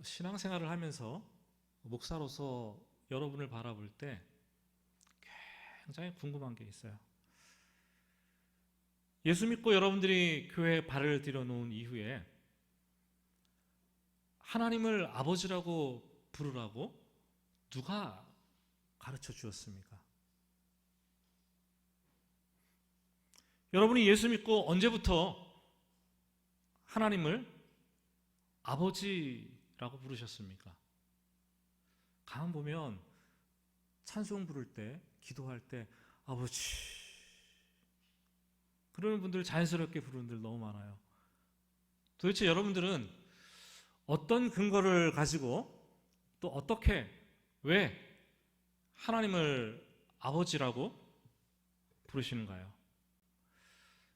신앙생활을 하면서 목사로서 여러분을 바라볼 때 굉장히 궁금한 게 있어요. 예수 믿고 여러분들이 교회에 발을 들여놓은 이후에 하나님을 아버지라고 부르라고 누가 가르쳐 주었습니까? 여러분이 예수 믿고 언제부터 하나님을 아버지라고 부르셨습니까? 가만 보면 찬송 부를 때, 기도할 때 아버지 그러는 분들, 자연스럽게 부르는 분들 너무 많아요. 도대체 여러분들은 어떤 근거를 가지고 또 어떻게, 왜 하나님을 아버지라고 부르시는가요?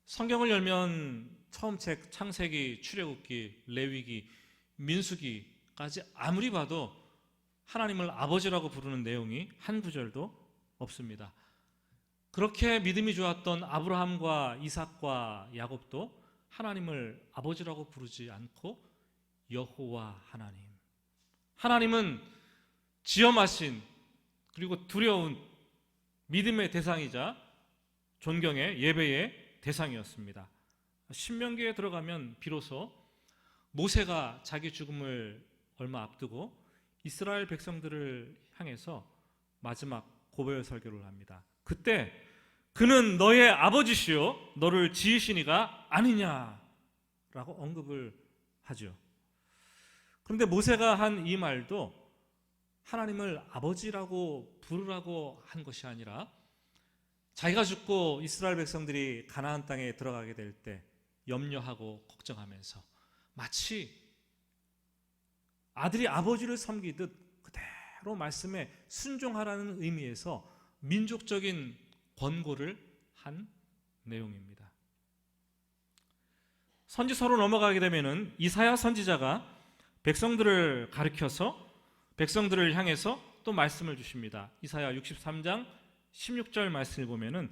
성경을 열면 처음 책 창세기, 출애굽기, 레위기, 민수기까지 아무리 봐도 하나님을 아버지라고 부르는 내용이 한 구절도 없습니다. 그렇게 믿음이 좋았던 아브라함과 이삭과 야곱도 하나님을 아버지라고 부르지 않고 여호와 하나님, 하나님은 지엄하신 그리고 두려운 믿음의 대상이자 존경의 예배의 대상이었습니다. 신명기에 들어가면 비로소 모세가 자기 죽음을 얼마 앞두고 이스라엘 백성들을 향해서 마지막 고별 설교를 합니다. 그때 그는 너의 아버지시요 너를 지으신 이가 아니냐라고 언급을 하죠. 그런데 모세가 한 이 말도 하나님을 아버지라고 부르라고 한 것이 아니라 자기가 죽고 이스라엘 백성들이 가나안 땅에 들어가게 될 때 염려하고 걱정하면서 마치 아들이 아버지를 섬기듯 그대로 말씀에 순종하라는 의미에서 민족적인 권고를 한 내용입니다. 선지서로 넘어가게 되면은 이사야 선지자가 백성들을 가르쳐서 백성들을 향해서 또 말씀을 주십니다. 이사야 63장 16절 말씀을 보면은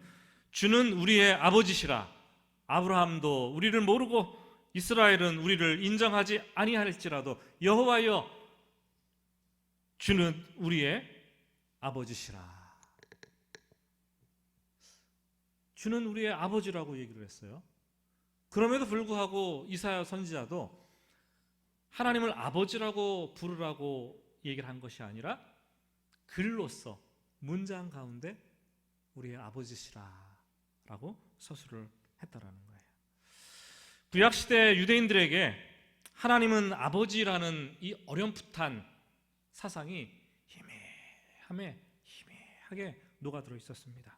주는 우리의 아버지시라. 아브라함도 우리를 모르고 이스라엘은 우리를 인정하지 아니할지라도 여호와여 주는 우리의 아버지시라. 주는 우리의 아버지라고 얘기를 했어요. 그럼에도 불구하고 이사야 선지자도 하나님을 아버지라고 부르라고 얘기를 한 것이 아니라 글로써 문장 가운데 우리의 아버지시라라고 서술을 했다라는 거예요. 구약시대 유대인들에게 하나님은 아버지라는 이 어렴풋한 사상이 희미하게 녹아들어 있었습니다.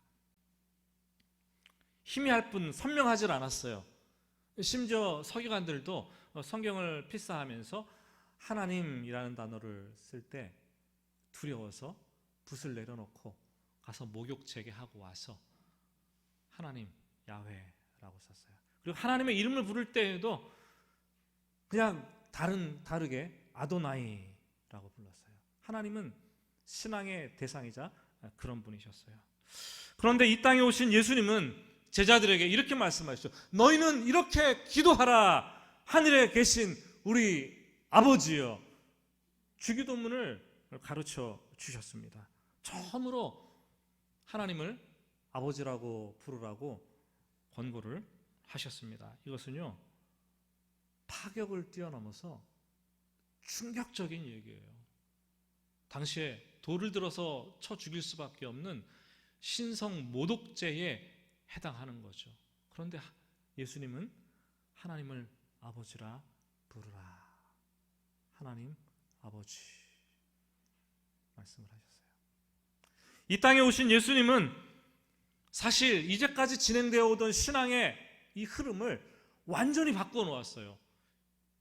희미할 뿐 선명하지 않았어요. 심지어 서기관들도 성경을 필사하면서 하나님이라는 단어를 쓸 때 두려워서 붓을 내려놓고 가서 목욕제게 하고 와서 하나님, 야훼라고 썼어요. 그리고 하나님의 이름을 부를 때에도 그냥 다르게 아도나이라고 불렀어요. 하나님은 신앙의 대상이자 그런 분이셨어요. 그런데 이 땅에 오신 예수님은 제자들에게 이렇게 말씀하시죠. 너희는 이렇게 기도하라. 하늘에 계신 우리 아버지여. 주기도문을 가르쳐 주셨습니다. 처음으로 하나님을 아버지라고 부르라고 권고를 하셨습니다. 이것은요, 파격을 뛰어넘어서 충격적인 얘기예요. 당시에 돌을 들어서 쳐 죽일 수밖에 없는 신성 모독죄에 해당하는 거죠. 그런데 예수님은 하나님을 아버지라 부르라. 하나님 아버지 말씀을 하셨어요. 이 땅에 오신 예수님은 사실 이제까지 진행되어 오던 신앙의 이 흐름을 완전히 바꾸어 놓았어요.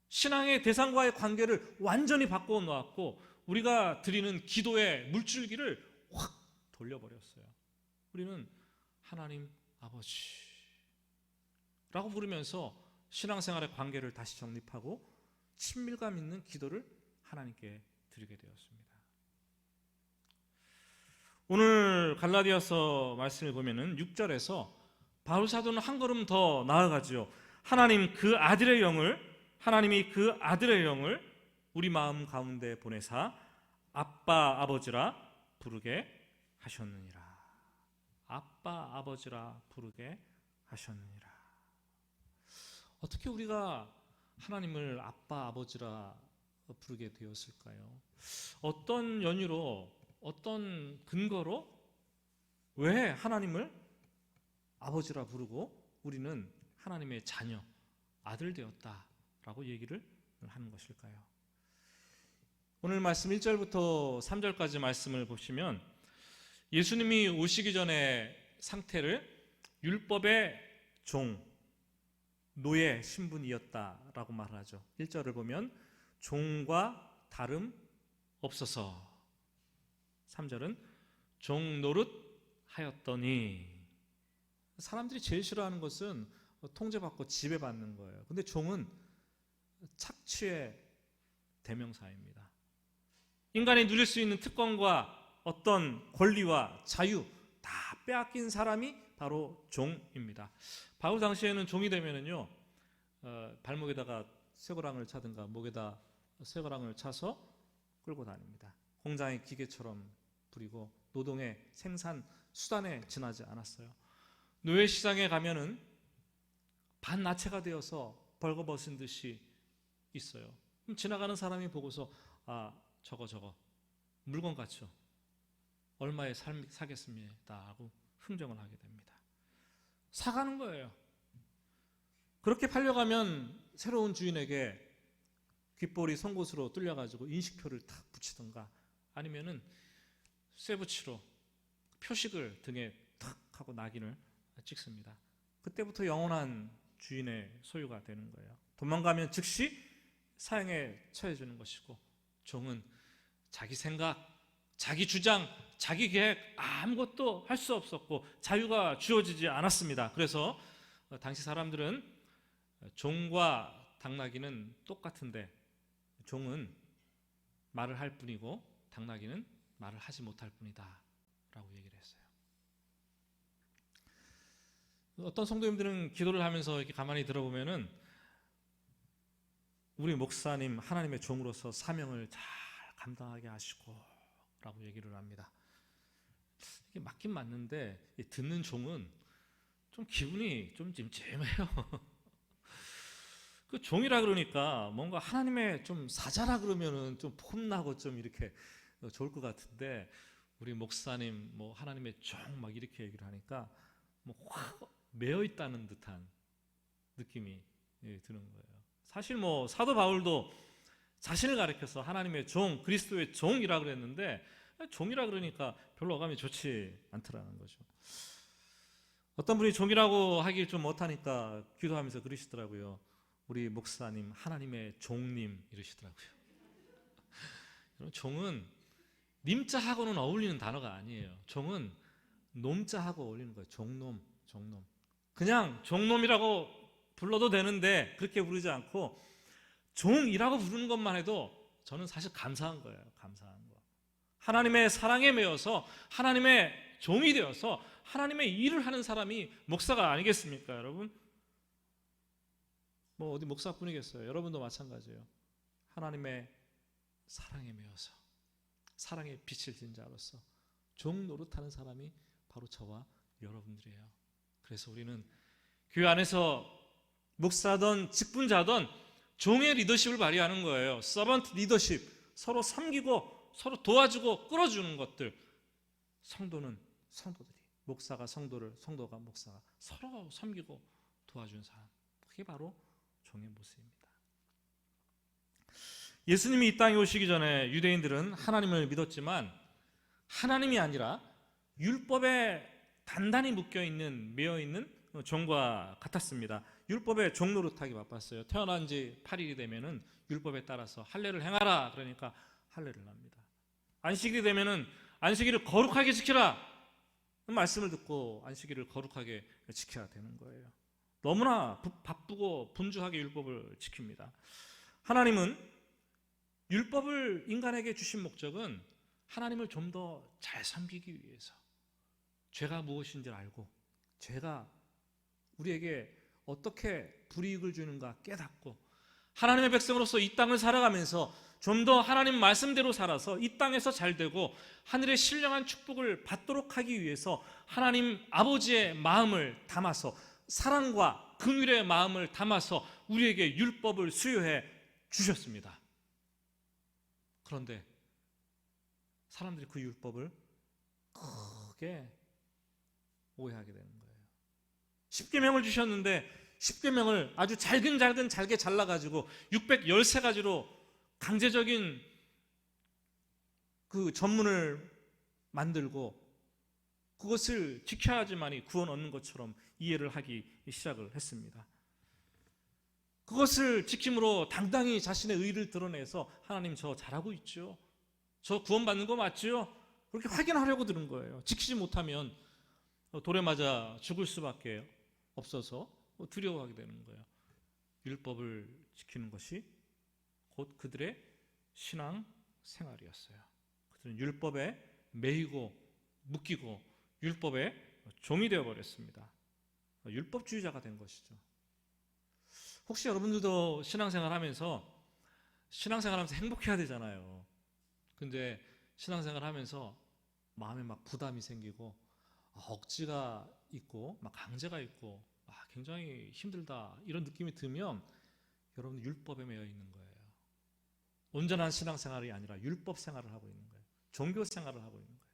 신앙의 대상과의 관계를 완전히 바꾸어 놓았고 우리가 드리는 기도의 물줄기를 확 돌려버렸어요. 우리는 하나님 아버지라고 부르면서 신앙생활의 관계를 다시 정립하고 친밀감 있는 기도를 하나님께 드리게 되었습니다. 오늘 갈라디아서 말씀을 보면은 6절에서 바울 사도는 한 걸음 더 나아가죠. 하나님이 그 아들의 영을 우리 마음 가운데 보내사 아빠 아버지라 부르게 하셨느니라. 아빠 아버지라 부르게 하셨느니라. 어떻게 우리가 하나님을 아빠 아버지라 부르게 되었을까요? 어떤 연유로, 어떤 근거로 왜 하나님을 아버지라 부르고 우리는 하나님의 자녀, 아들 되었다라고 얘기를 하는 것일까요? 오늘 말씀 1절부터 3절까지 말씀을 보시면 예수님이 오시기 전의 상태를 율법의 종, 노예 신분이었다라고 말하죠. 1절을 보면 종과 다름 없어서, 3절은 종 노릇 하였더니. 사람들이 제일 싫어하는 것은 통제받고 지배받는 거예요. 근데 종은 착취의 대명사입니다. 인간이 누릴 수 있는 특권과 어떤 권리와 자유 다 빼앗긴 사람이 바로 종입니다. 바울 당시에는 종이 되면은요, 발목에다가 쇠고랑을 차든가 목에다 쇠고랑을 차서 끌고 다닙니다. 공장의 기계처럼 부리고 노동의 생산 수단에 지나지 않았어요. 노예 시장에 가면은 반나체가 되어서 벌거벗은 듯이 있어요. 그럼 지나가는 사람이 보고서 저거 물건 같죠? 얼마에 사겠습니다 하고 흥정을 하게 됩니다. 사가는 거예요. 그렇게 팔려가면 새로운 주인에게 귓볼이 송곳으로 뚫려가지고 인식표를 탁 붙이던가, 아니면은 쇠붙이로 표식을 등에 탁 하고 낙인을 찍습니다. 그때부터 영원한 주인의 소유가 되는 거예요. 도망가면 즉시 사형에 처해주는 것이고, 종은 자기 생각, 자기 주장, 자기 계획 아무것도 할 수 없었고 자유가 주어지지 않았습니다. 그래서 당시 사람들은 종과 당나귀는 똑같은데 종은 말을 할 뿐이고 당나귀는 말을 하지 못할 뿐이다 라고 얘기를 했어요. 어떤 성도님들은 기도를 하면서 이렇게 가만히 들어보면은 우리 목사님 하나님의 종으로서 사명을 잘 감당하게 하시고 라고 얘기를 합니다. 이게 맞긴 맞는데 듣는 종은 좀 기분이 좀 찜찜해요. 그 종이라 그러니까 뭔가 하나님의 좀 사자라 그러면은 좀 폼나고 좀 이렇게 좋을 것 같은데, 우리 목사님 뭐 하나님의 종 막 이렇게 얘기를 하니까 뭐 확 매여 있다는 듯한 느낌이 드는 거예요. 사실 뭐 사도 바울도 자신을 가리켜서 하나님의 종, 그리스도의 종이라 그랬는데 종이라 그러니까 별로 어감이 좋지 않더라는 거죠. 어떤 분이 종이라고 하기 좀 못하니까 기도하면서 그러시더라고요. 우리 목사님 하나님의 종님 이러시더라고요. 종은 님자하고는 어울리는 단어가 아니에요. 종은 놈자하고 어울리는 거예요. 종놈. 그냥 종놈이라고 불러도 되는데 그렇게 부르지 않고 종이라고 부르는 것만 해도 저는 사실 감사한 거예요. 감사한 거. 하나님의 사랑에 매여서 하나님의 종이 되어서 하나님의 일을 하는 사람이 목사가 아니겠습니까, 여러분? 뭐 어디 목사뿐이겠어요. 여러분도 마찬가지예요. 하나님의 사랑에 매여서 사랑의 빛을 띤 자로서 종 노릇하는 사람이 바로 저와 여러분들이에요. 그래서 우리는 교회 안에서 목사든 직분자든 종의 리더십을 발휘하는 거예요. 서번트 리더십, 서로 섬기고 서로 도와주고 끌어주는 것들. 성도는 성도들이, 목사가 성도를, 성도가 목사가 서로 섬기고 도와주는 사람, 그게 바로 종의 모습입니다. 예수님이 이 땅에 오시기 전에 유대인들은 하나님을 믿었지만 하나님이 아니라 율법에 단단히 묶여있는, 매여있는 종과 같았습니다. 율법에 종 노릇하기 바빴어요. 태어난 지 8일이 되면은 율법에 따라서 할례를 행하라 그러니까 할례를 합니다. 안식일이 되면은 안식일을 거룩하게 지키라 말씀을 듣고 안식일을 거룩하게 지켜야 되는 거예요. 너무나 바쁘고 분주하게 율법을 지킵니다. 하나님은 율법을 인간에게 주신 목적은 하나님을 좀 더 잘 섬기기 위해서, 죄가 무엇인지를 알고 죄가 우리에게 어떻게 불이익을 주는가 깨닫고 하나님의 백성으로서 이 땅을 살아가면서 좀 더 하나님 말씀대로 살아서 이 땅에서 잘 되고 하늘의 신령한 축복을 받도록 하기 위해서 하나님 아버지의 마음을 담아서, 사랑과 긍휼의 마음을 담아서 우리에게 율법을 수여해 주셨습니다. 그런데 사람들이 그 율법을 크게 오해하게 되는 거예요. 십계명을 주셨는데 십계명을 아주 잘게 잘라가지고 613가지로 강제적인 그 전문을 만들고 그것을 지켜야지만이 구원 얻는 것처럼 이해를 하기 시작을 했습니다. 그것을 지킴으로 당당히 자신의 의를 드러내서 하나님 저 잘하고 있죠, 저 구원받는 거 맞죠? 그렇게 확인하려고 들은 거예요. 지키지 못하면 돌에 맞아 죽을 수밖에 없어서 두려워하게 되는 거예요. 율법을 지키는 것이 곧 그들의 신앙 생활이었어요. 그들은 율법에 매이고 묶이고 율법의 종이 되어버렸습니다. 율법주의자가 된 것이죠. 혹시 여러분들도 신앙생활하면서 행복해야 되잖아요. 근데 신앙생활하면서 마음에 막 부담이 생기고 억지가 있고 막 강제가 있고 굉장히 힘들다 이런 느낌이 들면 여러분 율법에 매여 있는 거예요. 온전한 신앙생활이 아니라 율법 생활을 하고 있는 거예요. 종교 생활을 하고 있는 거예요.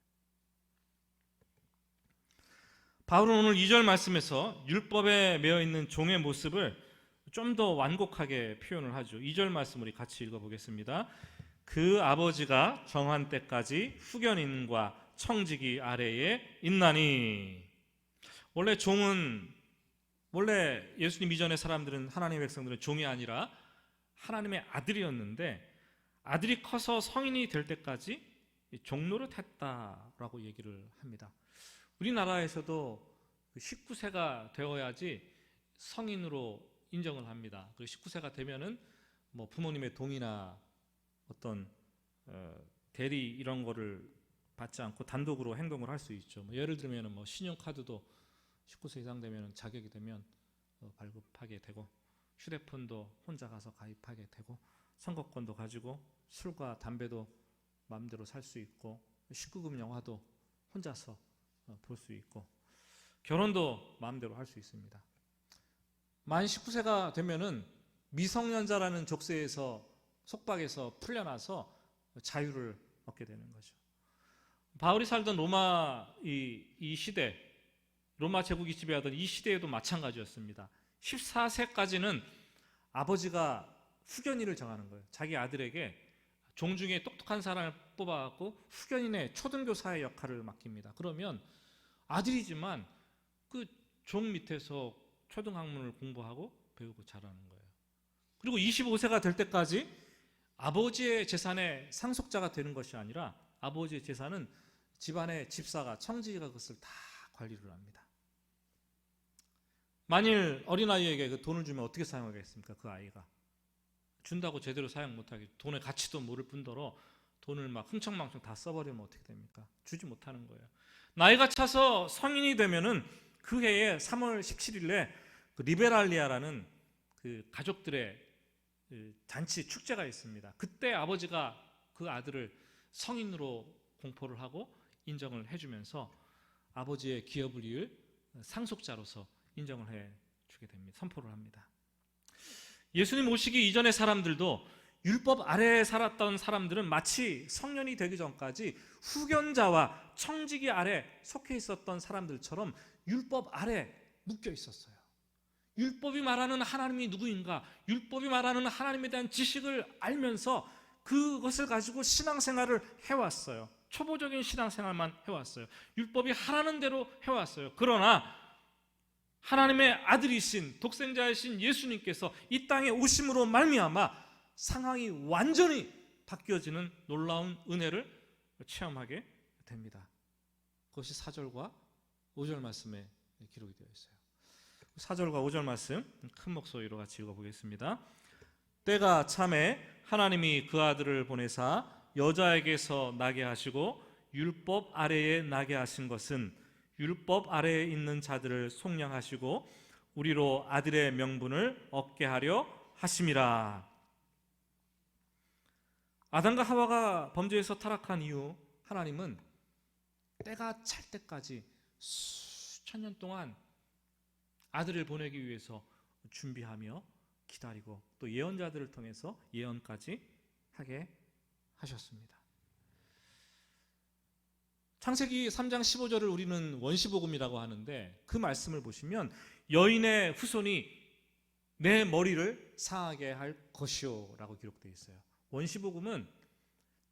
바울은 오늘 2절 말씀에서 율법에 매여 있는 종의 모습을 좀 더 완곡하게 표현을 하죠. 2절 말씀 우리 같이 읽어보겠습니다. 그 아버지가 정한 때까지 후견인과 청지기 아래에 있나니. 원래 예수님 이전의 사람들은, 하나님의 백성들은 종이 아니라 하나님의 아들이었는데 아들이 커서 성인이 될 때까지 종노릇 했다라고 얘기를 합니다. 우리나라에서도 19세가 되어야지 성인으로 인정을 합니다. 19세가 되면은 뭐 부모님의 동의나 어떤 대리 이런 거를 받지 않고 단독으로 행동을 할 수 있죠. 예를 들면 뭐 신용카드도 19세 이상 되면 자격이 되면 발급하게 되고, 휴대폰도 혼자 가서 가입하게 되고, 선거권도 가지고 술과 담배도 마음대로 살 수 있고, 19금 영화도 혼자서 볼 수 있고, 결혼도 마음대로 할 수 있습니다. 만 19세가 되면은 미성년자라는 족쇄에서, 속박에서 풀려나서 자유를 얻게 되는 거죠. 바울이 살던 로마 이 시대, 로마 제국이 지배하던 이 시대에도 마찬가지였습니다. 14세까지는 아버지가 후견인을 정하는 거예요. 자기 아들에게 종 중에 똑똑한 사람을 뽑아갖고 후견인의 초등교사의 역할을 맡깁니다. 그러면 아들이지만 그 종 밑에서 초등학문을 공부하고 배우고 자라는 거예요. 그리고 25세가 될 때까지 아버지의 재산의 상속자가 되는 것이 아니라 아버지의 재산은 집안의 집사가, 청지기가 그것을 다 관리를 합니다. 만일 어린아이에게 그 돈을 주면 어떻게 사용하겠습니까? 그 아이가 준다고 제대로 사용 못하게, 돈의 가치도 모를 뿐더러 돈을 막 흥청망청 다 써버리면 어떻게 됩니까? 주지 못하는 거예요. 나이가 차서 성인이 되면은 그 해에 3월 17일에 그 리베랄리아라는 그 가족들의 잔치 축제가 있습니다. 그때 아버지가 그 아들을 성인으로 공포를 하고 인정을 해주면서 아버지의 기업을 이을 상속자로서 인정을 해주게 됩니다. 선포를 합니다. 예수님 오시기 이전의 사람들도, 율법 아래에 살았던 사람들은 마치 성년이 되기 전까지 후견자와 청지기 아래 속해 있었던 사람들처럼 율법 아래 묶여 있었어요. 율법이 말하는 하나님이 누구인가, 율법이 말하는 하나님에 대한 지식을 알면서 그것을 가지고 신앙생활을 해왔어요. 초보적인 신앙생활만 해왔어요. 율법이 하라는 대로 해왔어요. 그러나 하나님의 아들이신, 독생자이신 예수님께서 이 땅에 오심으로 말미암아 상황이 완전히 바뀌어지는 놀라운 은혜를 체험하게 됩니다. 그것이 4절과 5절 말씀에 기록이 되어 있어요. 4절과 5절 말씀 큰 목소리로 같이 읽어보겠습니다. 때가 참에 하나님이 그 아들을 보내사 여자에게서 나게 하시고 율법 아래에 나게 하신 것은 율법 아래에 있는 자들을 속량하시고 우리로 아들의 명분을 얻게 하려 하심이라. 아담과 하와가 범죄에서 타락한 이후 하나님은 때가 찰 때까지 수천 년 동안 아들을 보내기 위해서 준비하며 기다리고 또 예언자들을 통해서 예언까지 하게 하셨습니다. 창세기 3장 15절을 우리는 원시복음이라고 하는데 그 말씀을 보시면 여인의 후손이 내 머리를 상하게 할 것이요 라고 기록되어 있어요. 원시복음은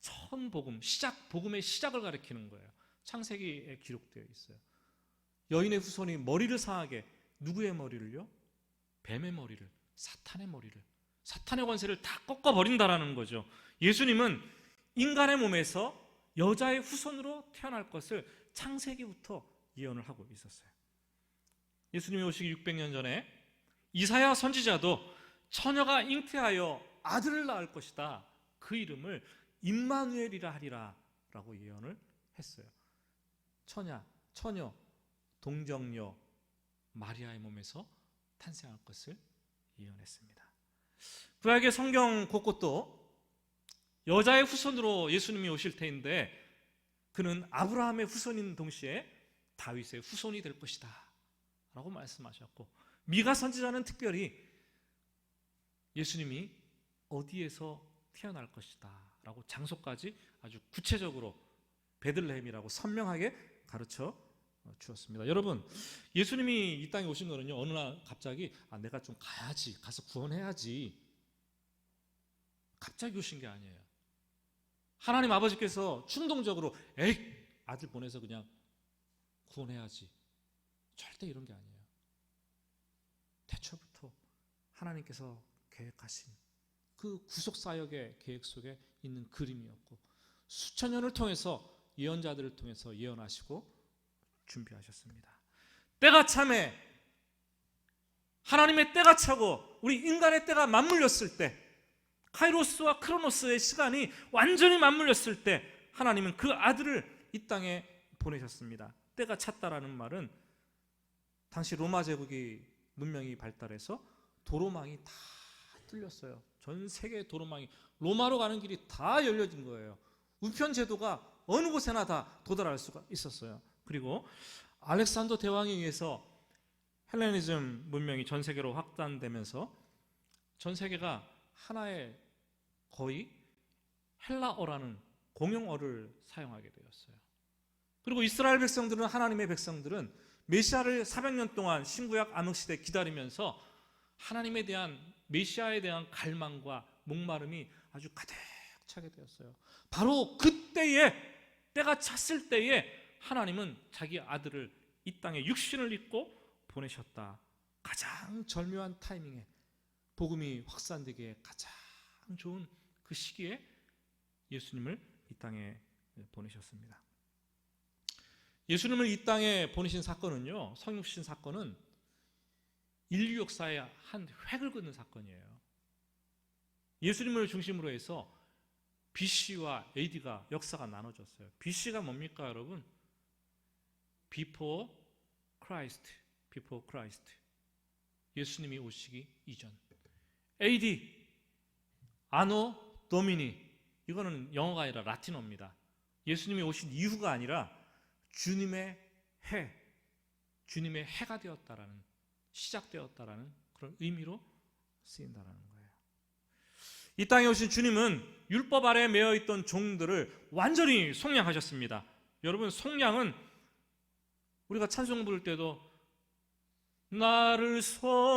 처음 복음, 복음의 시작을 가리키는 거예요. 창세기에 기록되어 있어요. 여인의 후손이 머리를 상하게, 누구의 머리를요? 뱀의 머리를, 사탄의 머리를, 사탄의 권세를 다 꺾어버린다라는 거죠. 예수님은 인간의 몸에서 여자의 후손으로 태어날 것을 창세기부터 예언을 하고 있었어요. 예수님이 오시기 600년 전에 이사야 선지자도 처녀가 잉태하여 아들을 낳을 것이다, 그 이름을 임마누엘이라 하리라 라고 예언을 했어요. 처녀, 동정녀 마리아의 몸에서 탄생할 것을 예언했습니다. 구약의 성경 곳곳도 여자의 후손으로 예수님이 오실 테인데 그는 아브라함의 후손인 동시에 다윗의 후손이 될 것이다 라고 말씀하셨고, 미가 선지자는 특별히 예수님이 어디에서 태어날 것이다 라고 장소까지 아주 구체적으로 베들레헴이라고 선명하게 가르쳐 주었습니다. 여러분, 예수님이 이 땅에 오신 거는요, 어느 날 갑자기 내가 좀 가야지, 가서 구원해야지, 갑자기 오신 게 아니에요. 하나님 아버지께서 충동적으로 아들 보내서 그냥 구원해야지, 절대 이런 게 아니에요. 태초부터 하나님께서 계획하신 그 구속사역의 계획 속에 있는 그림이었고, 수천 년을 통해서 예언자들을 통해서 예언하시고 준비하셨습니다. 때가 참에 하나님의 때가 차고 우리 인간의 때가 맞물렸을 때, 카이로스와 크로노스의 시간이 완전히 맞물렸을 때 하나님은 그 아들을 이 땅에 보내셨습니다. 때가 찼다라는 말은 당시 로마 제국이 문명이 발달해서 도로망이 다 뚫렸어요. 전 세계 도로망이, 로마로 가는 길이 다 열려진 거예요. 우편 제도가 어느 곳에나 다 도달할 수가 있었어요. 그리고 알렉산더 대왕에 의해서 헬레니즘 문명이 전 세계로 확산되면서 전 세계가 하나의 거의 헬라어라는 공용어를 사용하게 되었어요. 그리고 이스라엘 백성들은, 하나님의 백성들은 메시아를 400년 동안 신구약 암흑시대 기다리면서 하나님에 대한, 메시아에 대한 갈망과 목마름이 아주 가득 차게 되었어요. 바로 그때에, 때가 찼을 때에 하나님은 자기 아들을 이 땅에 육신을 입고 보내셨다. 가장 절묘한 타이밍에, 복음이 확산되기에 가장 좋은 그 시기에 예수님을 이 땅에 보내셨습니다. 예수님을 이 땅에 보내신 사건은요, 성육신 사건은 인류 역사의 한 획을 긋는 사건이에요. 예수님을 중심으로 해서 BC와 AD가 역사가 나눠졌어요. BC가 뭡니까, 여러분? Before Christ. 예수님이 오시기 이전. AD, 아노 도미니. 이거는 영어가 아니라 라틴어입니다. 예수님이 오신 이후가 아니라 주님의 해가 되었다라는, 시작되었다라는 그런 의미로 쓰인다라는 거예요. 이 땅에 오신 주님은 율법 아래에 매여 있던 종들을 완전히 속량하셨습니다. 여러분, 속량은 우리가 찬송 부를 때도 나를 속량했으니,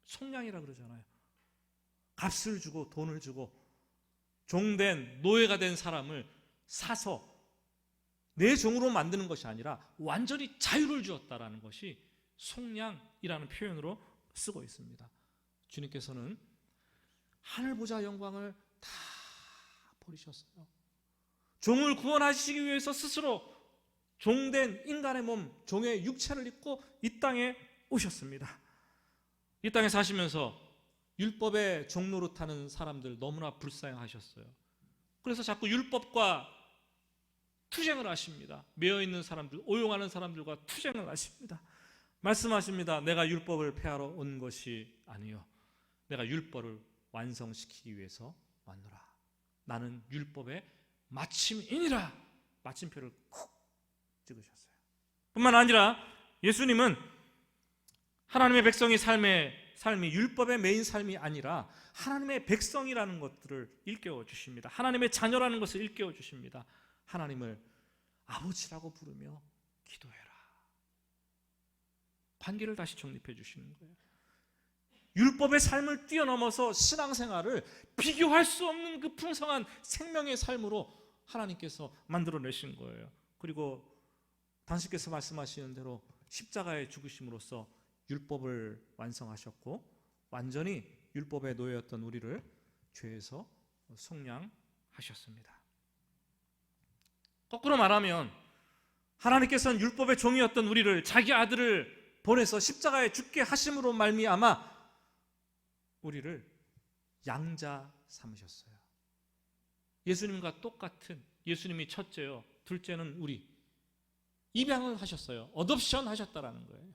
속량이라 그러잖아요. 값을 주고 돈을 주고 종된, 노예가 된 사람을 사서 내 종으로 만드는 것이 아니라 완전히 자유를 주었다라는 것이 속량이라는 표현으로 쓰고 있습니다. 주님께서는 하늘 보좌 영광을 다 버리셨어요. 종을 구원하시기 위해서 스스로 종된 인간의 몸, 종의 육체를 입고 이 땅에 오셨습니다. 이 땅에 사시면서 율법의 종로로 타는 사람들 너무나 불쌍하셨어요. 그래서 자꾸 율법과 투쟁을 하십니다. 매여있는 사람들, 오용하는 사람들과 투쟁을 하십니다. 말씀하십니다. 내가 율법을 폐하러 온 것이 아니요, 내가 율법을 완성시키기 위해서 왔노라. 나는 율법의 마침이니라. 마침표를 콕 찍으셨어요. 뿐만 아니라 예수님은 하나님의 백성의 삶이 율법의 메인 삶이 아니라 하나님의 백성이라는 것들을 일깨워 주십니다. 하나님의 자녀라는 것을 일깨워 주십니다. 하나님을 아버지라고 부르며 기도해라. 관계를 다시 정립해 주시는 거예요. 율법의 삶을 뛰어넘어서 신앙생활을 비교할 수 없는 그 풍성한 생명의 삶으로 하나님께서 만들어내신 거예요. 그리고 당신께서 말씀하시는 대로 십자가의 죽으심으로써 율법을 완성하셨고 완전히 율법에 놓여있던 우리를 죄에서 속량하셨습니다. 거꾸로 말하면 하나님께서는 율법의 종이었던 우리를 자기 아들을 보내서 십자가에 죽게 하심으로 말미암아 우리를 양자 삼으셨어요. 예수님과 똑같은, 예수님이 첫째요, 둘째는 우리, 입양을 하셨어요. 어덥션 하셨다라는 거예요.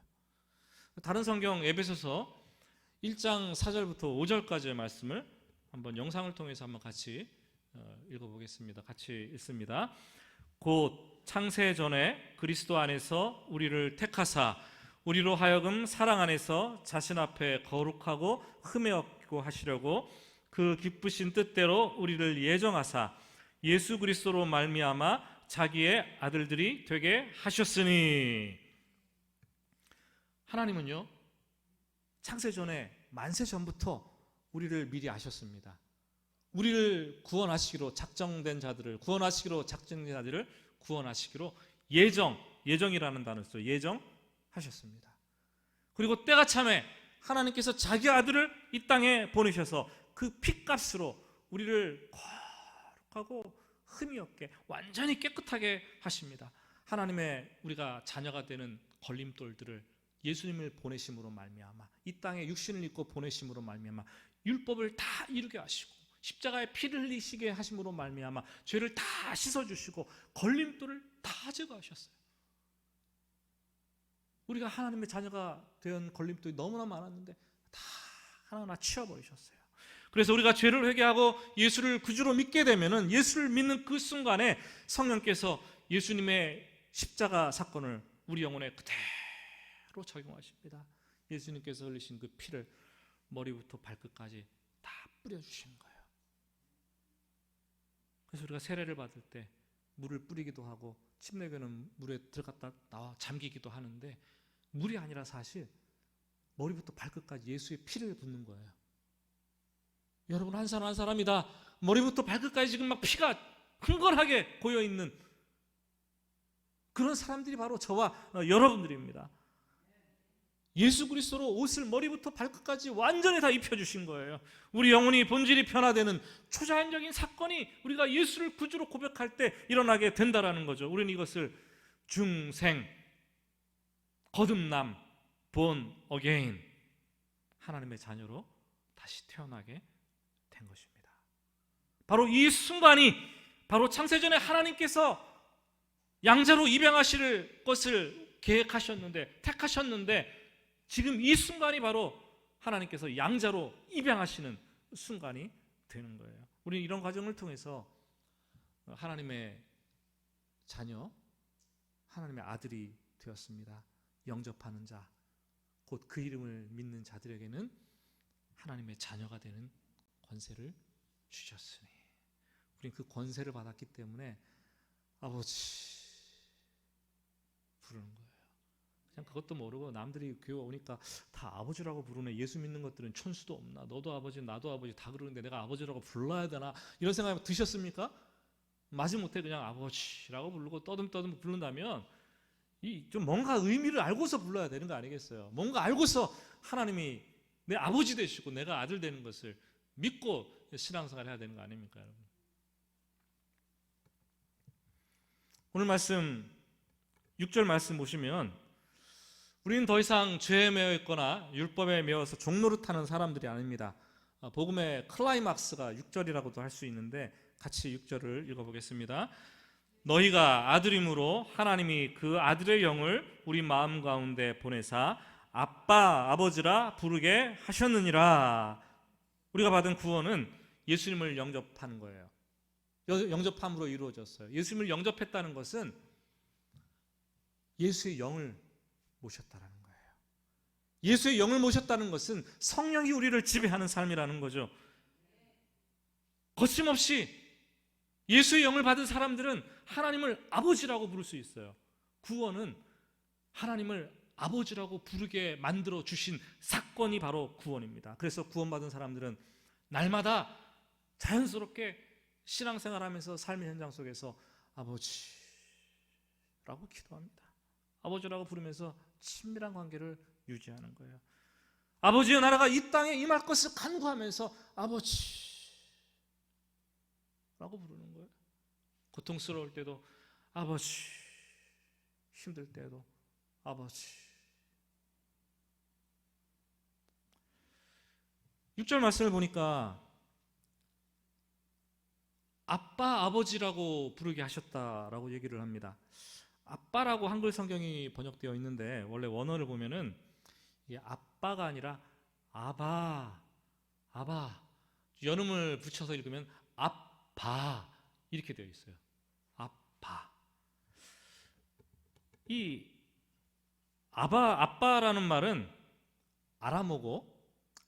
다른 성경 에베소서 1장 4절부터 5절까지의 말씀을 한번 영상을 통해서 한번 같이 읽어보겠습니다. 같이 읽습니다. 곧 창세 전에 그리스도 안에서 우리를 택하사 우리로 하여금 사랑 안에서 자신 앞에 거룩하고 흠에 없고 하시려고 그 기쁘신 뜻대로 우리를 예정하사 예수 그리스도로 말미암아 자기의 아들들이 되게 하셨으니. 하나님은요, 창세 전에 만세 전부터 우리를 미리 아셨습니다. 우리를 구원하시기로 작정된 자들을 구원하시기로 예정이라는 단어를 써요. 예정하셨습니다. 그리고 때가 참에 하나님께서 자기 아들을 이 땅에 보내셔서 그 핏값으로 우리를 거룩하고 흠이 없게 완전히 깨끗하게 하십니다. 하나님의 우리가 자녀가 되는 걸림돌들을 예수님을 보내심으로 말미암아, 이 땅에 육신을 입고 보내심으로 말미암아 율법을 다 이루게 하시고 십자가에 피를 흘리시게 하심으로 말미암아 죄를 다 씻어주시고 걸림돌을 다 제거하셨어요. 우리가 하나님의 자녀가 된 걸림돌이 너무나 많았는데 다 하나하나 치워버리셨어요. 그래서 우리가 죄를 회개하고 예수를 구주로 믿게 되면은, 예수를 믿는 그 순간에 성령께서 예수님의 십자가 사건을 우리 영혼에 그대로 적용하십니다. 예수님께서 흘리신 그 피를 머리부터 발끝까지 다 뿌려주시는 거예요. 그래서 우리가 세례를 받을 때 물을 뿌리기도 하고 침례교는 물에 들어갔다 나와 잠기기도 하는데, 물이 아니라 사실 머리부터 발끝까지 예수의 피를 붓는 거예요. 여러분, 한 사람 한 사람이 다 머리부터 발끝까지 지금 막 피가 흥건하게 고여있는 그런 사람들이 바로 저와 여러분들입니다. 예수 그리스도로 옷을 머리부터 발끝까지 완전히 다 입혀주신 거예요. 우리 영혼이 본질이 변화되는 초자연적인 사건이 우리가 예수를 구주로 고백할 때 일어나게 된다라는 거죠. 우리는 이것을 중생, 거듭남, born again, 하나님의 자녀로 다시 태어나게 된 것입니다. 바로 이 순간이, 바로 창세전에 하나님께서 양자로 입양하실 것을 계획하셨는데, 택하셨는데, 지금 이 순간이 바로 하나님께서 양자로 입양하시는 순간이 되는 거예요. 우리는 이런 과정을 통해서 하나님의 자녀, 하나님의 아들이 되었습니다. 영접하는 자, 곧 그 이름을 믿는 자들에게는 하나님의 자녀가 되는 권세를 주셨으니, 우리는 그 권세를 받았기 때문에 아버지 부르는 거예요. 그냥 그것도 모르고 남들이 교회 오니까 다 아버지라고 부르네, 예수 믿는 것들은 천수도 없나, 너도 아버지 나도 아버지 다 그러는데 내가 아버지라고 불러야 되나, 이런 생각이 드셨습니까? 마지못해 그냥 아버지라고 부르고 떠듬떠듬 부른다면 좀 뭔가 의미를 알고서 불러야 되는 거 아니겠어요? 뭔가 알고서 하나님이 내 아버지 되시고 내가 아들 되는 것을 믿고 신앙생활을 해야 되는 거 아닙니까, 여러분? 오늘 말씀 6절 말씀 보시면, 우리는 더 이상 죄에 매여 있거나 율법에 매여서 종노릇하는 사람들이 아닙니다. 복음의 클라이막스가 6절이라고도 할 수 있는데, 같이 6절을 읽어보겠습니다. 너희가 아들임으로 하나님이 그 아들의 영을 우리 마음 가운데 보내사 아빠 아버지라 부르게 하셨느니라. 우리가 받은 구원은 예수님을 영접하는 거예요. 영접함으로 이루어졌어요. 예수님을 영접했다는 것은 예수의 영을 모셨다라는 거예요. 예수의 영을 모셨다는 것은 성령이 우리를 지배하는 삶이라는 거죠. 거침없이 예수의 영을 받은 사람들은 하나님을 아버지라고 부를 수 있어요. 구원은 하나님을 아버지라고 부르게 만들어 주신 사건이 바로 구원입니다. 그래서 구원받은 사람들은 날마다 자연스럽게 신앙생활하면서 삶의 현장 속에서 아버지라고 기도합니다. 아버지라고 부르면서 친밀한 관계를 유지하는 거예요. 아버지의 나라가 이 땅에 임할 것을 간구하면서 아버지라고 부르는 거예요. 고통스러울 때도 아버지, 힘들 때도 아버지. 6절 말씀을 보니까 아빠, 아버지라고 부르게 하셨다라고 얘기를 합니다. 아빠라고 한글 성경이 번역되어 있는데 원래 원어를 보면은 이게 아빠가 아니라 아바, 연음을 붙여서 읽으면 아빠 이렇게 되어 있어요. 아빠. 이 아빠라는 말은 아람어고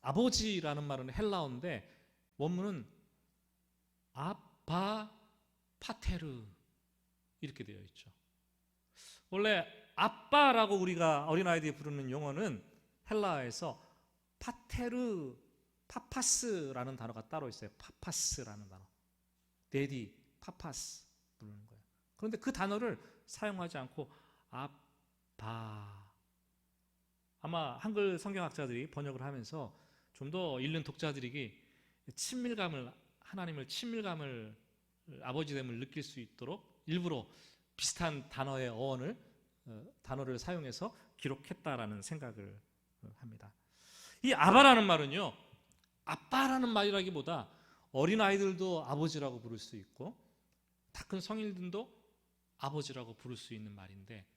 아버지라는 말은 헬라어인데 원문은 아바 파테르 이렇게 되어 있죠. 원래 아빠라고 우리가 어린아이들이 부르는 용어는 헬라어에서 파테르, 파파스라는 단어가 따로 있어요. 파파스라는 단어. 데디, 파파스 부르는 거예요. 그런데 그 단어를 사용하지 않고 아빠. 아마 한글 성경학자들이 번역을 하면서 좀 더 읽는 독자들에게 하나님을 친밀감을 아버지됨을 느낄 수 있도록 일부러 비슷한 단어의 단어를 사용해서 기록했다라는 생각을 합니다. 이 아바라는 말은요, 아빠라는 말이라기보다 어린아이들도 아버지라고 부를 수 있고 다 큰 성인들도 아버지라고 부를 수 있는 말인데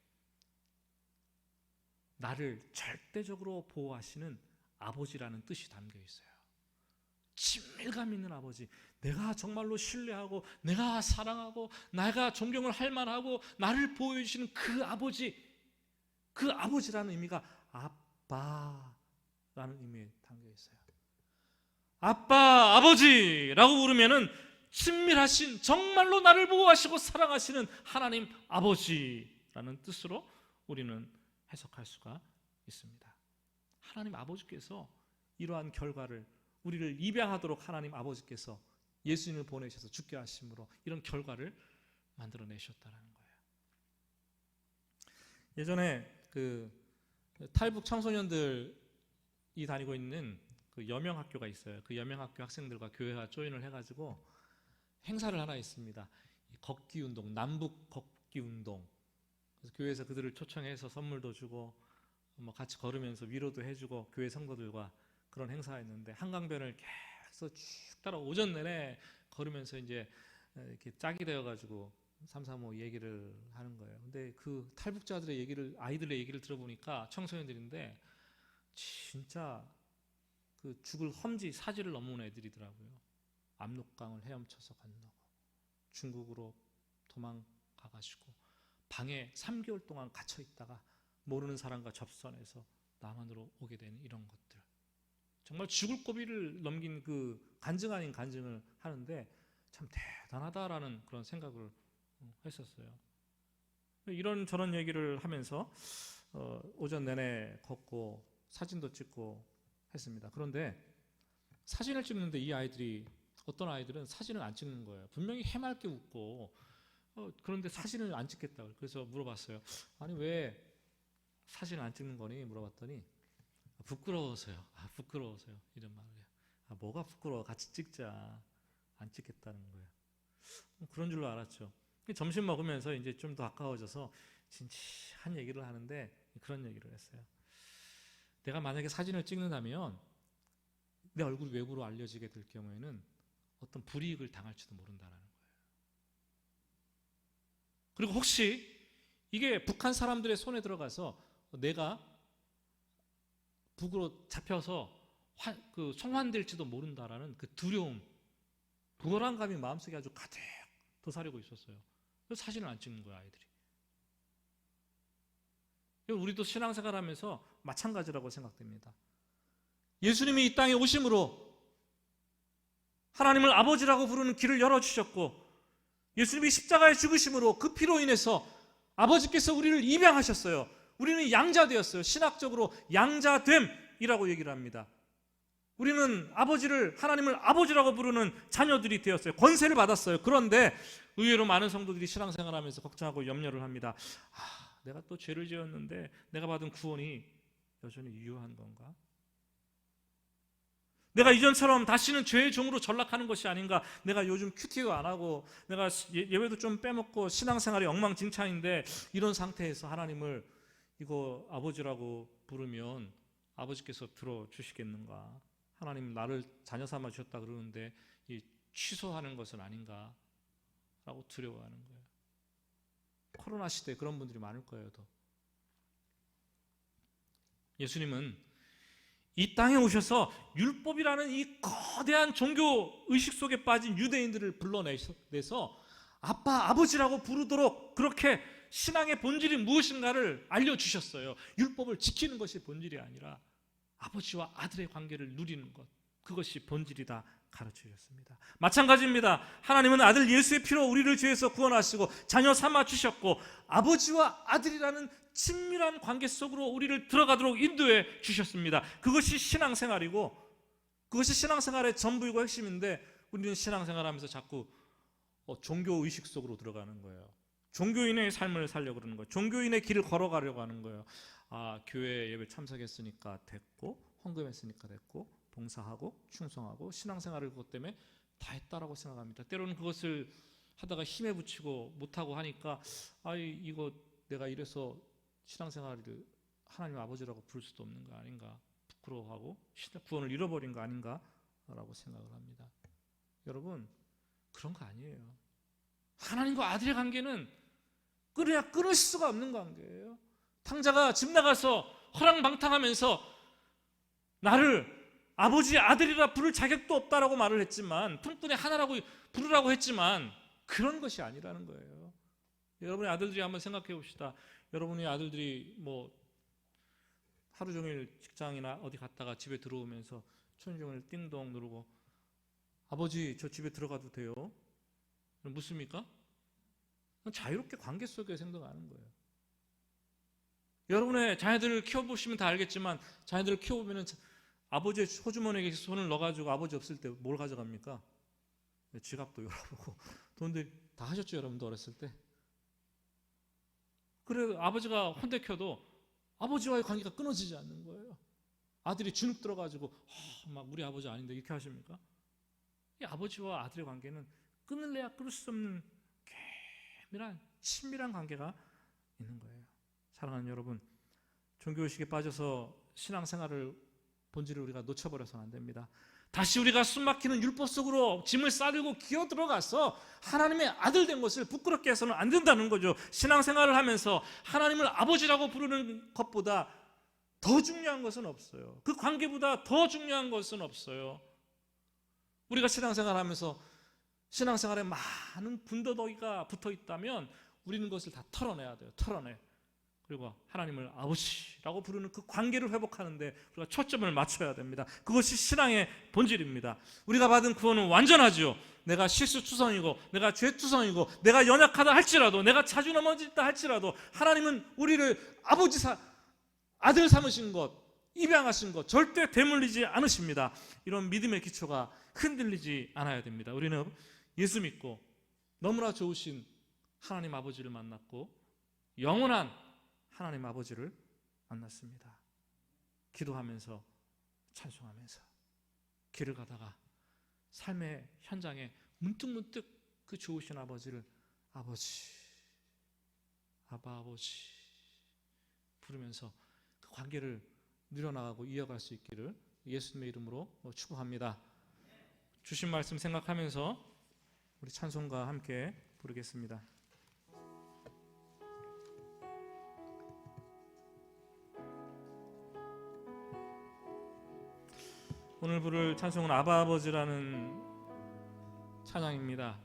나를 절대적으로 보호하시는 아버지라는 뜻이 담겨 있어요. 친밀감 있는 아버지, 내가 정말로 신뢰하고 내가 사랑하고 내가 존경을 할 만하고 나를 보호해 주시는 그 아버지라는 의미가 아빠라는 의미에 담겨 있어요. 아빠, 아버지라고 부르면은 친밀하신, 정말로 나를 보호하시고 사랑하시는 하나님 아버지라는 뜻으로 우리는 해석할 수가 있습니다. 하나님 아버지께서 이러한 결과를, 우리를 입양하도록 하나님 아버지께서 예수님을 보내셔서 죽게 하심으로 이런 결과를 만들어내셨다는 거예요. 예전에 그 탈북 청소년들이 다니고 있는 그 여명학교가 있어요. 그 여명학교 학생들과 교회가 조인을 해가지고 행사를 하나 있습니다. 걷기운동, 남북 걷기운동. 그래서 교회에서 그들을 초청해서 선물도 주고 뭐 같이 걸으면서 위로도 해주고 교회 성도들과 그런 행사였는데 한강변을 계속 쭉 따라 오전 내내 걸으면서 이제 이렇게 짝이 되어가지고 335 얘기를 하는 거예요. 근데 그 탈북자들의 얘기를, 아이들의 얘기를 들어보니까 청소년들인데 진짜 그 죽을 험지 사지를 넘은 애들이더라고요. 압록강을 헤엄쳐서 건너고 중국으로 도망가가지고 방에 3개월 동안 갇혀 있다가 모르는 사람과 접선해서 남한으로 오게 된 이런 것들, 정말 죽을 고비를 넘긴 그 간증 아닌 간증을 하는데 참 대단하다라는 그런 생각을 했었어요. 이런 저런 얘기를 하면서 오전 내내 걷고 사진도 찍고 했습니다. 그런데 사진을 찍는데 이 아이들이, 어떤 아이들은 사진을 안 찍는 거예요. 분명히 해맑게 웃고 그런데 사진을 안 찍겠다고. 그래서 물어봤어요. 아니 왜 사진을 안 찍는 거니? 물어봤더니 부끄러워서요. 부끄러워서요. 이런 말을 해요. 뭐가 부끄러워? 같이 찍자. 안 찍겠다는 거예요. 그런 줄로 알았죠. 점심 먹으면서 이제 좀 더 가까워져서 진지한 얘기를 하는데 그런 얘기를 했어요. 내가 만약에 사진을 찍는다면 내 얼굴이 외부로 알려지게 될 경우에는 어떤 불이익을 당할지도 모른다는 거예요. 그리고 혹시 이게 북한 사람들의 손에 들어가서 내가 북으로 잡혀서 송환될지도 모른다라는 그 두려움, 불안감이 마음속에 아주 가득 도사리고 있었어요. 그래서 사진을 안 찍는 거야, 아이들이. 우리도 신앙생활하면서 마찬가지라고 생각됩니다. 예수님이 이 땅에 오심으로 하나님을 아버지라고 부르는 길을 열어주셨고, 예수님이 십자가에 죽으심으로 그 피로 인해서 아버지께서 우리를 입양하셨어요. 우리는 양자되었어요. 신학적으로 양자됨이라고 얘기를 합니다. 우리는 하나님을 아버지라고 부르는 자녀들이 되었어요. 권세를 받았어요. 그런데 의외로 많은 성도들이 신앙생활하면서 걱정하고 염려를 합니다. 내가 또 죄를 지었는데 내가 받은 구원이 여전히 유효한 건가? 내가 이전처럼 다시는 죄의 종으로 전락하는 것이 아닌가? 내가 요즘 큐티도 안 하고 내가 예배도 좀 빼먹고 신앙생활이 엉망진창인데, 이런 상태에서 하나님을 이거 아버지라고 부르면 아버지께서 들어주시겠는가? 하나님 나를 자녀 삼아 주셨다 그러는데 취소하는 것은 아닌가? 라고 두려워하는 거예요. 코로나 시대에 그런 분들이 많을 거예요. 더. 예수님은 이 땅에 오셔서 율법이라는 이 거대한 종교 의식 속에 빠진 유대인들을 불러내서 아빠, 아버지라고 부르도록 그렇게 신앙의 본질이 무엇인가를 알려주셨어요. 율법을 지키는 것이 본질이 아니라 아버지와 아들의 관계를 누리는 것, 그것이 본질이다 가르쳐주셨습니다. 마찬가지입니다. 하나님은 아들 예수의 피로 우리를 죄에서 구원하시고 자녀 삼아 주셨고, 아버지와 아들이라는 친밀한 관계 속으로 우리를 들어가도록 인도해 주셨습니다. 그것이 신앙생활이고, 그것이 신앙생활의 전부이고 핵심인데, 우리는 신앙생활하면서 자꾸 종교의식 속으로 들어가는 거예요. 종교인의 삶을 살려고 그러는 거예요. 종교인의 길을 걸어가려고 하는 거예요. 교회 예배 참석했으니까 됐고, 헌금했으니까 됐고, 봉사하고 충성하고 신앙생활을 그것 때문에 다 했다라고 생각합니다. 때로는 그것을 하다가 힘에 부치고 못하고 하니까 이거 내가 이래서 신앙생활을 하나님 아버지라고 부를 수도 없는 거 아닌가, 부끄러워하고 구원을 잃어버린 거 아닌가 라고 생각을 합니다. 여러분, 그런 거 아니에요. 하나님과 아들의 관계는 끊어야 끊을 수가 없는 관계예요. 탕자가 집 나가서 허랑방탕하면서 나를 아버지 아들이라 부를 자격도 없다라고 말을 했지만, 품꾼의 하나라고 부르라고 했지만 그런 것이 아니라는 거예요. 여러분의 아들들이 한번 생각해 봅시다. 여러분의 아들들이 하루 종일 직장이나 어디 갔다가 집에 들어오면서 천종일 띵동 누르고 아버지 저 집에 들어가도 돼요? 묻습니까? 자유롭게 관계 속에 생각하는 거예요. 여러분의 자녀들을 키워보시면 다 알겠지만, 자녀들을 키워보면 아버지의 호주머니에 손을 넣어가지고 아버지 없을 때 뭘 가져갑니까? 지갑도 열어보고. 돈들 다 하셨죠, 여러분도 어렸을 때? 그래, 아버지가 혼대켜도 아버지와의 관계가 끊어지지 않는 거예요. 아들이 주눅 들어가지고 막 우리 아버지 아닌데 이렇게 하십니까? 이 아버지와 아들의 관계는 끊을래야 끊을 수 없는 긴밀한 친밀한 관계가 있는 거예요. 사랑하는 여러분, 종교의식에 빠져서 신앙생활을 본질을 우리가 놓쳐버려서는 안 됩니다. 다시 우리가 숨막히는 율법 속으로 짐을 싸들고 기어 들어가서 하나님의 아들 된 것을 부끄럽게 해서는 안 된다는 거죠. 신앙생활을 하면서 하나님을 아버지라고 부르는 것보다 더 중요한 것은 없어요. 그 관계보다 더 중요한 것은 없어요. 우리가 신앙생활을 하면서 신앙생활에 많은 분더더기가 붙어 있다면 우리는 그것을 다 털어내야 돼요. 털어내. 그리고 하나님을 아버지라고 부르는 그 관계를 회복하는데 우리가 초점을 맞춰야 됩니다. 그것이 신앙의 본질입니다. 우리가 받은 구원은 완전하죠. 내가 실수투성이고 내가 죄투성이고 내가 연약하다 할지라도, 내가 자주 넘어진다 할지라도 하나님은 우리를 아들 삼으신 것, 입양하신 것 절대 되물리지 않으십니다. 이런 믿음의 기초가 흔들리지 않아야 됩니다. 우리는 예수 믿고 너무나 좋으신 하나님 아버지를 만났고 영원한 하나님 아버지를 만났습니다. 기도하면서 찬송하면서 길을 가다가 삶의 현장에 문득문득 그 좋으신 아버지를 아버지, 아버지 부르면서 그 관계를 누려나가고 이어갈 수 있기를 예수님의 이름으로 축복합니다. 주신 말씀 생각하면서 우리 찬송과 함께 부르겠습니다. 오늘 부를 찬송은 아바 아버지라는 찬양입니다.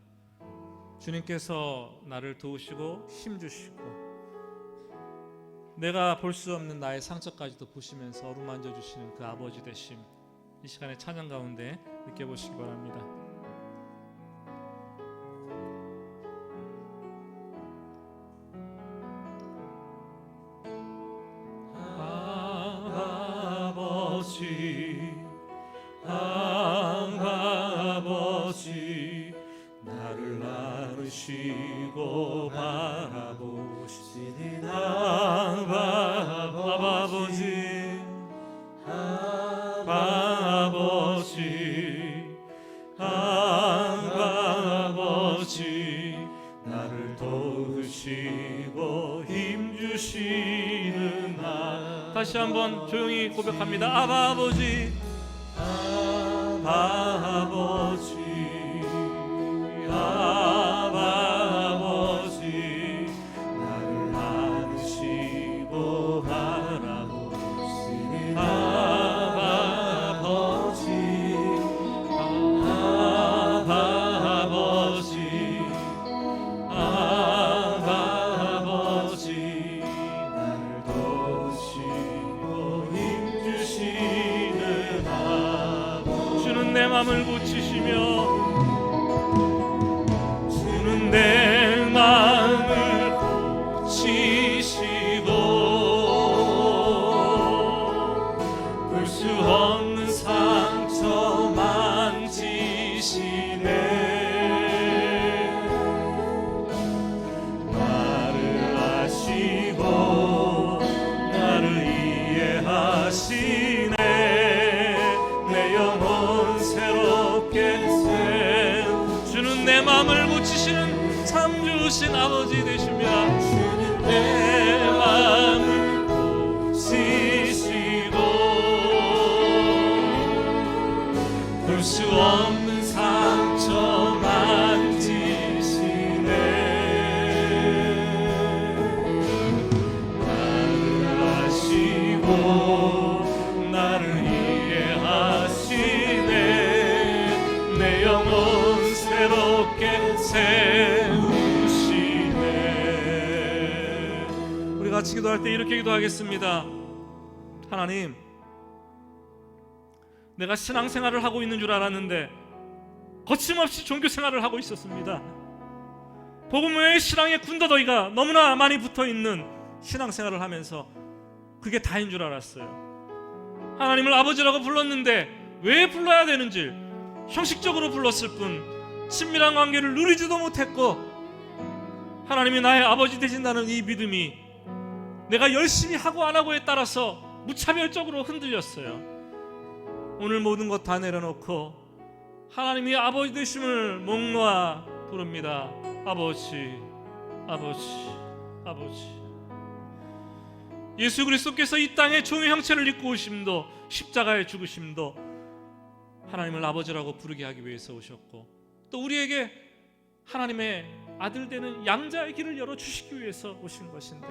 주님께서 나를 도우시고 힘주시고 내가 볼 수 없는 나의 상처까지도 보시면서 어루만져 주시는 그 아버지 되심, 이 시간에 찬양 가운데 느껴보시기 바랍니다. 아버지 나를 나르시고 바라보시는 아버지 나를 도우시고 힘주시는 다시 한번 조용히 고백합니다. 아바 아버지, 아바 아버지 나를 안으시고 바라보시는 아바 아버지 나를 도우시고 힘주시는 주는 내 맘을 고치시며 내 마음을 고치시고 볼 수 없는 상처 만지시네. 나를 아시고 나를 이해하시네. 내 영혼 새롭게 주는 내 마음을 고치시는 참 주신 아버지 되시며 주는 내 마음을 고치시고 볼 수 없는 상처 만지시네. 나를 아시고 나를 이해하시네. 내 영혼 새롭게 세우시네. 우리 같이 기도할 때 이렇게 기도하겠습니다. 하나님, 내가 신앙생활을 하고 있는 줄 알았는데 거침없이 종교생활을 하고 있었습니다. 복음 외에 신앙의 군더더기가 너무나 많이 붙어있는 신앙생활을 하면서 그게 다인 줄 알았어요. 하나님을 아버지라고 불렀는데 왜 불러야 되는지 형식적으로 불렀을 뿐 친밀한 관계를 누리지도 못했고, 하나님이 나의 아버지 되신다는 이 믿음이 내가 열심히 하고 안 하고에 따라서 무차별적으로 흔들렸어요. 오늘 모든 것 다 내려놓고 하나님이 아버지 되심을 목 놓아 부릅니다. 아버지, 아버지, 아버지. 예수 그리스도께서 이 땅에 종의 형체를 입고 오심도, 십자가에 죽으심도 하나님을 아버지라고 부르게 하기 위해서 오셨고, 또 우리에게 하나님의 아들 되는 양자의 길을 열어주시기 위해서 오신 것인데,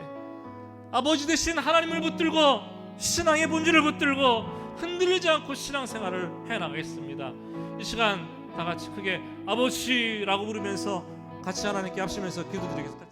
아버지 되신 하나님을 붙들고 신앙의 본질을 붙들고 흔들리지 않고 신앙생활을 해나가겠습니다. 이 시간 다 같이 크게 아버지라고 부르면서 같이 하나님께 합심해서 기도드리겠습니다.